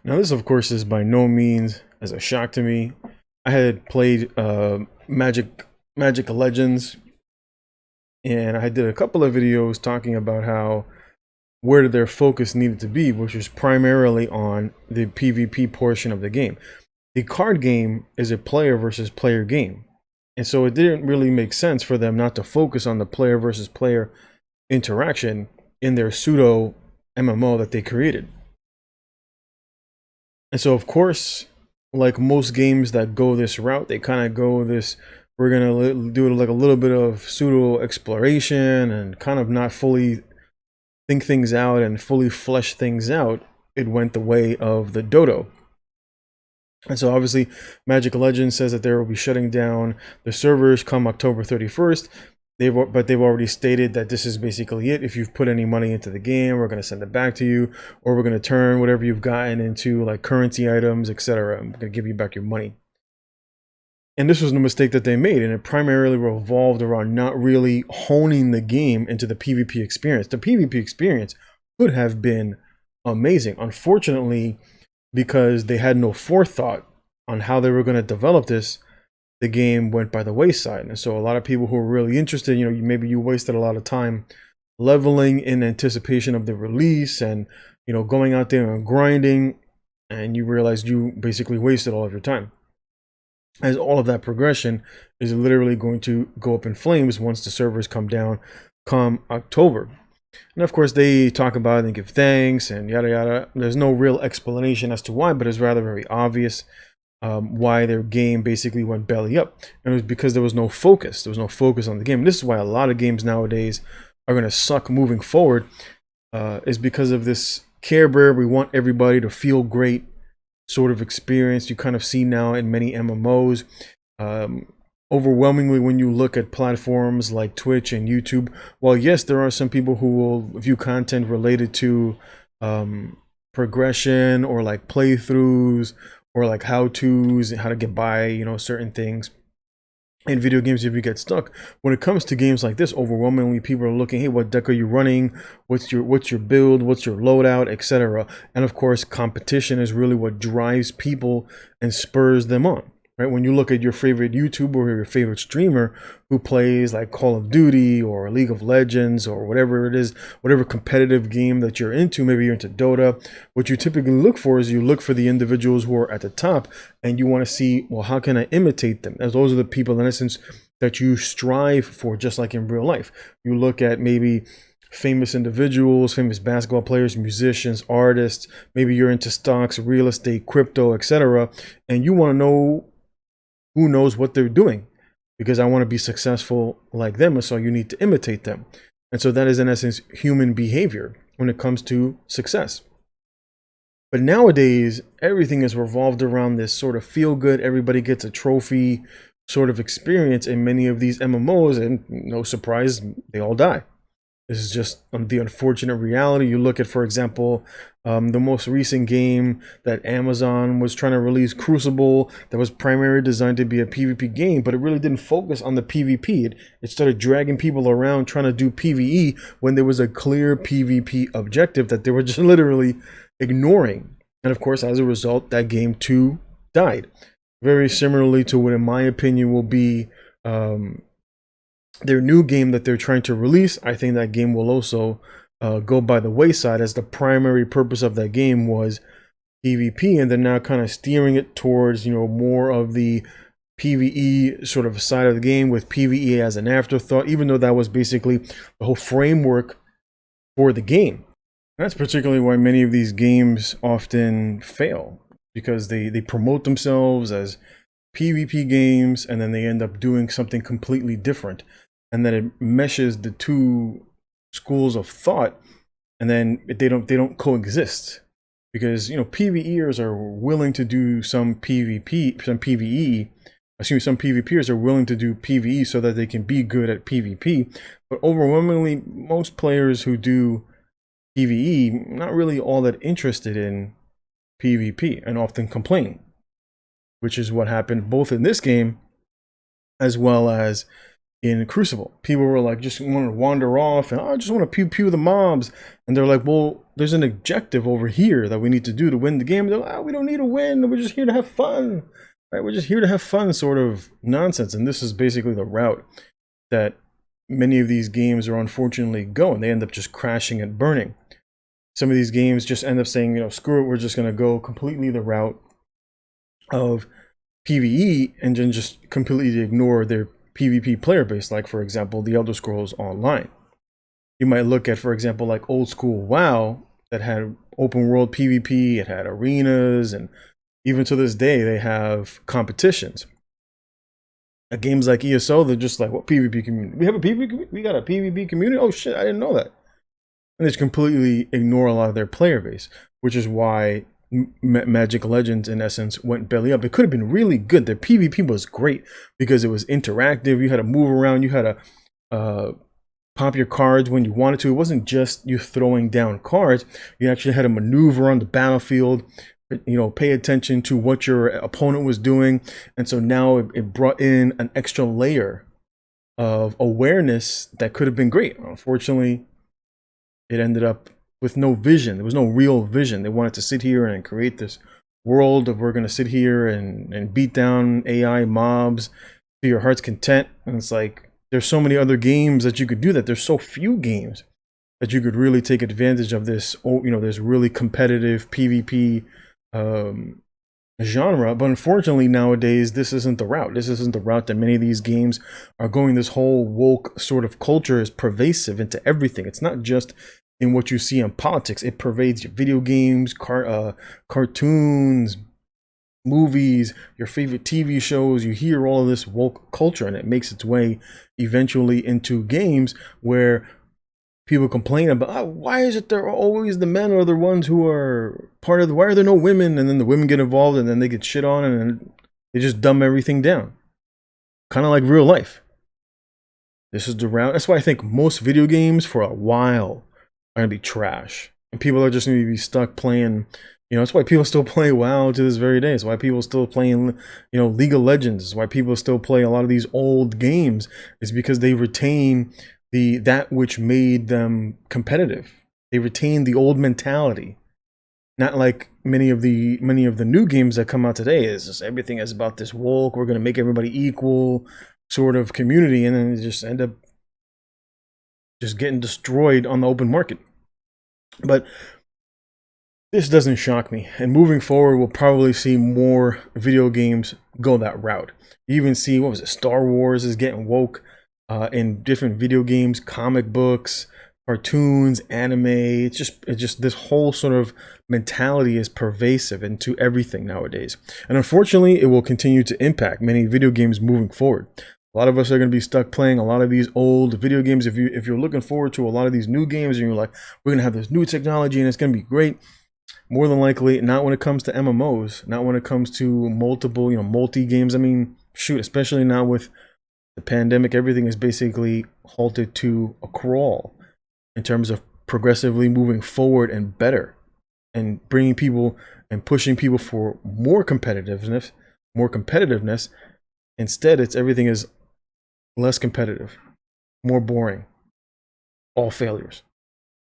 Now, this, of course, is by no means as a shock to me. I had played Magic Legends, and I did a couple of videos talking about how where their focus needed to be, which was primarily on the PvP portion of the game. The card game is a player versus player game, and so it didn't really make sense for them not to focus on the player versus player interaction in their pseudo MMO that they created. And so, of course, like most games that go this route, they kind of go this, we're going to do like a little bit of pseudo exploration and kind of not fully think things out and fully flesh things out. It went the way of the dodo. And so obviously Magic Legends says that they will be shutting down the servers come October 31st. But they've already stated that this is basically it. If you've put any money into the game, we're going to send it back to you, or we're going to turn whatever you've gotten into like currency items, etc. I'm going to give you back your money. And this was the mistake that they made, and it primarily revolved around not really honing the game into the PvP experience. The PvP experience could have been amazing. Unfortunately, because they had no forethought on how they were going to develop this, the game went by the wayside. And so a lot of people who were really interested, maybe you wasted a lot of time leveling in anticipation of the release and, going out there and grinding, and you realized you basically wasted all of your time, as all of that progression is literally going to go up in flames once the servers come down come October. And of course they talk about it and give thanks and yada yada. There's no real explanation as to why, but it's rather very obvious why their game basically went belly up. And it was because there was no focus. There was no focus on the game. And this is why a lot of games nowadays are going to suck moving forward, is because of this Care Bear, we want everybody to feel great sort of experience you kind of see now in many MMOs. Overwhelmingly, when you look at platforms like Twitch and YouTube, while yes, there are some people who will view content related to progression or like playthroughs or like how-tos and how to get by, certain things in video games if you get stuck. When it comes to games like this, overwhelmingly people are looking, hey, what deck are you running? What's your build? What's your loadout, etc. And of course, competition is really what drives people and spurs them on. Right? When you look at your favorite YouTuber or your favorite streamer who plays like Call of Duty or League of Legends or whatever it is, whatever competitive game that you're into, maybe you're into Dota, what you typically look for is you look for the individuals who are at the top and you want to see, well, how can I imitate them? As those are the people in essence that you strive for, just like in real life. You look at maybe famous individuals, famous basketball players, musicians, artists, maybe you're into stocks, real estate, crypto, etc. And you want to know who knows what they're doing, because I want to be successful like them, and so you need to imitate them. And so that is in essence human behavior when it comes to success. But nowadays everything is revolved around this sort of feel good, everybody gets a trophy sort of experience in many of these MMOs, and no surprise, they all die. This is just the unfortunate reality. You look at, for example, the most recent game that Amazon was trying to release, Crucible, that was primarily designed to be a PvP game, but it really didn't focus on the PvP. It started dragging people around trying to do PvE when there was a clear PvP objective that they were just literally ignoring. And of course, as a result, that game too died. Very similarly to what, in my opinion, will be their new game that they're trying to release. I think that game will also go by the wayside, as the primary purpose of that game was PvP, and they're now kind of steering it towards, more of the PvE sort of side of the game, with PvE as an afterthought, even though that was basically the whole framework for the game. And that's particularly why many of these games often fail, because they promote themselves as PvP games and then they end up doing something completely different, and then it meshes the two schools of thought, and then they don't coexist, because PvEers are willing to do some PvP, some PvE. Some PvPers are willing to do PvE so that they can be good at PvP, but overwhelmingly most players who do PvE not really all that interested in PvP and often complain, which is what happened both in this game as well as in Crucible. People were like, just want to wander off and I just want to pew pew the mobs, and they're like, well, there's an objective over here that we need to do to win the game. They're like, oh, we don't need to win. We're just here to have fun, right? We're just here to have fun, sort of nonsense. And this is basically the route that many of these games are unfortunately going. They end up just crashing and burning. Some of these games just end up saying, you know, screw it, we're just going to go completely the route of PvE and then just completely ignore their PvP player base. Like, for example, the Elder Scrolls Online. You might look at, for example, like old school WoW that had open world PvP, it had arenas, and even to this day, they have competitions. At games like ESO, they're just like, what PvP community? We have a PvP, we got a PvP community? Oh shit, I didn't know that. And they just completely ignore a lot of their player base, which is why Magic Legends, in essence, went belly up. It could have been really good. Their PvP was great because it was interactive. You had to move around. You had to pop your cards when you wanted to. It wasn't just you throwing down cards. You actually had to maneuver on the battlefield, you know, pay attention to what your opponent was doing. And so now it brought in an extra layer of awareness that could have been great. Unfortunately, it ended up with no vision. There was no real vision. They wanted to sit here and create this world of, we're going to sit here and beat down AI mobs to your heart's content. And it's like, there's so many other games that you could do that. There's so few games that you could really take advantage of this, you know, this really competitive PvP genre. But unfortunately nowadays, this isn't the route. This isn't the route that many of these games are going. This whole woke sort of culture is pervasive into everything. It's not just in what you see in politics. It pervades your video games, cartoons, movies, your favorite TV shows. You hear all of this woke culture, and it makes its way eventually into games where people complain about, oh, why is it there always the men are the ones who are part of the, why are there no women? And then the women get involved and then they get shit on and then they just dumb everything down. Kind of like real life. This is the route. That's why I think most video games for a while are going to be trash. And people are just going to be stuck playing, you know, that's why people still play WoW to this very day. It's why people still playing, you know, League of Legends. It's why people still play a lot of these old games. It's because they retain that which made them competitive. They retain the old mentality. Not like many of the new games that come out today. Is just everything is about this woke, we're going to make everybody equal sort of community, and then they just end up just getting destroyed on the open market. But this doesn't shock me, and moving forward we'll probably see more video games go that route. You even see, what was it, Star Wars is getting woke in different video games, comic books, cartoons, anime. It's just this whole sort of mentality is pervasive into everything nowadays, and unfortunately it will continue to impact many video games moving forward. A lot of us are going to be stuck playing a lot of these old video games. If you're looking forward to a lot of these new games and you're like, we're going to have this new technology and it's going to be great, more than likely not when it comes to MMOs, not when it comes to multiple, you know, multi games. I mean, shoot, especially now with the pandemic, everything is basically halted to a crawl in terms of progressively moving forward and better and bringing people and pushing people for more competitiveness. Instead, everything is less competitive, more boring, all failures.